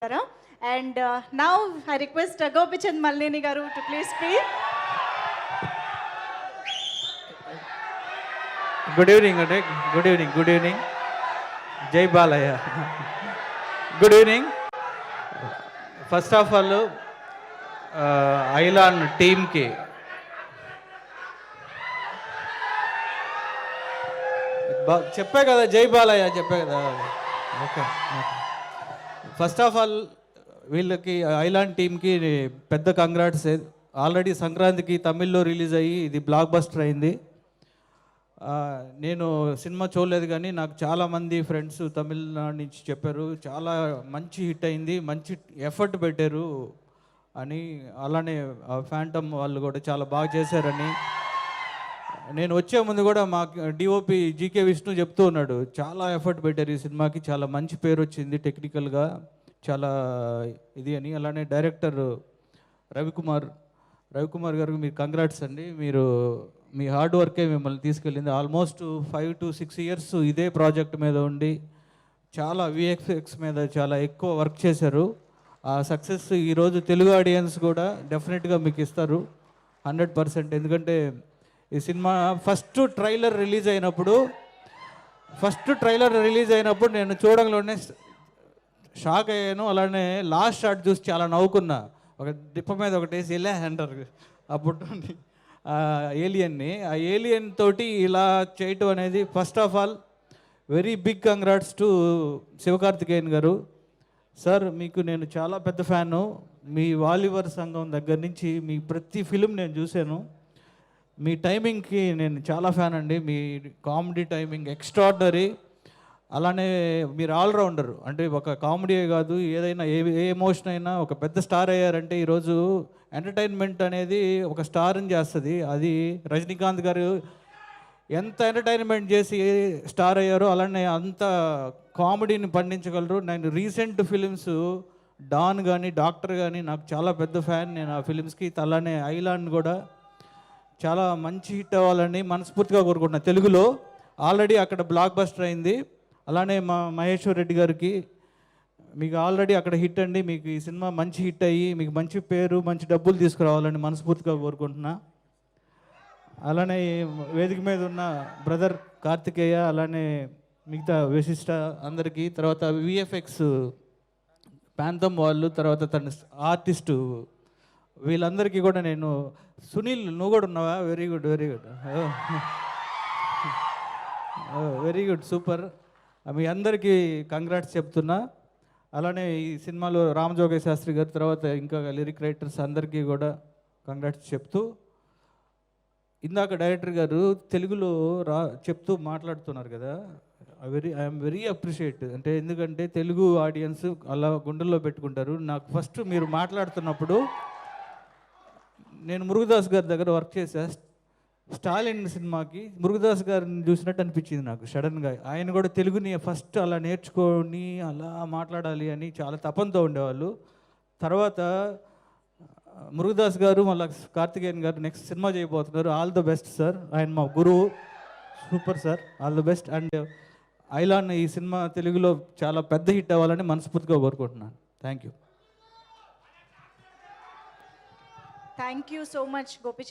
And now I request Gopichand Malini Garu to please speak. Good evening, Anik. Good evening. Jai Balaya. Good evening. First of all, Ayalaan టీమ్కి చెప్పే కదా జై బాలయ్య చెప్పే కదా. Okay, first of all వీళ్ళకి island టీమ్కి పెద్ద కంగ్రాట్స్. ఆల్రెడీ సంక్రాంతికి తమిళ్లో రిలీజ్ అయ్యి ఇది బ్లాక్ బస్టర్ అయింది. నేను సినిమా చూడలేదు కానీ నాకు చాలామంది ఫ్రెండ్స్ తమిళనాడు నుంచి చెప్పారు చాలా మంచి హిట్ అయింది, మంచి ఎఫర్ట్ పెట్టారు అని. అలానే ఫ్యాంటమ్ వాళ్ళు కూడా చాలా బాగా చేశారని. నేను వచ్చే ముందు కూడా మా డిఓపి జీకే విష్ణు చెప్తూ ఉన్నాడు చాలా ఎఫర్ట్ పెట్టారు ఈ సినిమాకి, చాలా మంచి పేరు వచ్చింది టెక్నికల్గా చాలా ఇది అని. అలానే డైరెక్టర్ రవికుమార్ గారికి మీరు కంగ్రాట్స్ అండి. మీరు మీ హార్డ్ వర్కే మిమ్మల్ని తీసుకెళ్ళింది. ఆల్మోస్ట్ 5 to 6 years ఇదే ప్రాజెక్ట్ మీద ఉండి చాలా విఎఫ్ఎక్స్ మీద చాలా ఎక్కువ వర్క్ చేశారు. ఆ సక్సెస్ ఈరోజు తెలుగు ఆడియన్స్ కూడా డెఫినెట్గా మీకు ఇస్తారు 100%. ఎందుకంటే ఈ సినిమా ఫస్ట్ ట్రైలర్ రిలీజ్ అయినప్పుడు నేను చూడంలోనే షాక్ అయ్యాను. అలానే లాస్ట్ షాట్ చూసి చాలా నవ్వుకున్నా. ఒక డిప్ప మీద ఒకటేసి వెళ్ళా అంటారు అప్పుడు ఏలియన్ని. ఆ ఏలియన్ తోటి ఇలా చేయటం అనేది first of all very big congrats to Sivakarthikeyan garu. Sir మీకు నేను చాలా పెద్ద ఫ్యాను. మీ వాలివర్ సంఘం దగ్గర నుంచి మీ ప్రతి ఫిలిం నేను చూశాను. మీ టైమింగ్కి నేను చాలా ఫ్యాన్ అండి. మీ కామెడీ టైమింగ్ ఎక్స్ట్రాడినరీ. అలానే మీరు ఆల్రౌండర్, అంటే ఒక కామెడీ కాదు ఏదైనా ఏ ఎమోషన్ అయినా ఒక పెద్ద స్టార్ అయ్యారంటే ఈరోజు ఎంటర్టైన్మెంట్ అనేది ఒక స్టార్ని చేస్తుంది. అది రజనీకాంత్ గారు ఎంత ఎంటర్టైన్మెంట్ చేసి స్టార్ అయ్యారో అలానే అంత కామెడీని పండించగలరు. నేను రీసెంట్ ఫిలిమ్స్ డాన్ కానీ డాక్టర్ కానీ నాకు చాలా పెద్ద ఫ్యాన్ నేను ఆ ఫిలిమ్స్కి. అలానే ఐలాండ్ కూడా చాలా మంచి హిట్ అవ్వాలని మనస్ఫూర్తిగా కోరుకుంటున్నాను. తెలుగులో ఆల్రెడీ అక్కడ బ్లాక్ బస్టర్ అయింది. అలానే మా మహేశ్వర్ రెడ్డి గారికి మీకు ఆల్రెడీ అక్కడ హిట్ అండి. మీకు ఈ సినిమా మంచి హిట్ అయ్యి మీకు మంచి పేరు మంచి డబ్బులు తీసుకురావాలని మనస్ఫూర్తిగా కోరుకుంటున్నా. అలానే వేదిక మీద ఉన్న బ్రదర్ కార్తికేయ, అలానే మిగతా విశిష్ట అందరికీ, తర్వాత విఎఫ్ఎక్స్ ప్యాంతం వాళ్ళు, తర్వాత తన ఆర్టిస్టు వీళ్ళందరికీ కూడా నేను సునీల్ నువ్వు కూడా ఉన్నావా? Very good very good super. మీ అందరికీ కంగ్రాట్స్ చెప్తున్నా. అలానే ఈ సినిమాలో రామజోగయ్య శాస్త్రి గారు తర్వాత ఇంకా లిరిక్ రైటర్స్ అందరికీ కూడా కంగ్రాట్స్ చెప్తూ, ఇందాక డైరెక్టర్ గారు తెలుగులో చెప్తూ మాట్లాడుతున్నారు కదా, ఐఎమ్ వెరీ అప్రిషియేట్. అంటే ఎందుకంటే తెలుగు ఆడియన్స్ అలా గుండెల్లో పెట్టుకుంటారు. నాకు ఫస్ట్ మీరు మాట్లాడుతున్నప్పుడు నేను మురుగదాస్ గారి దగ్గర వర్క్ చేశా. స్టాలిన్ సినిమాకి మురుగదాస్ గారిని చూసినట్టు అనిపించింది నాకు సడన్గా. ఆయన కూడా తెలుగుని ఫస్ట్ అలా నేర్చుకొని అలా మాట్లాడాలి అని చాలా తపంతో ఉండేవాళ్ళు. తర్వాత మురుగదాస్ గారు మళ్ళీ కార్తికేయన్ గారు నెక్స్ట్ సినిమా చేయబోతున్నారు. All the best sir. ఆయన మా గురువు. Super sir, all the best. And Ayalaan ఈ సినిమా తెలుగులో చాలా పెద్ద హిట్ అవ్వాలని మనస్ఫూర్తిగా కోరుకుంటున్నాను. Thank you Thank you so much, Gopichand.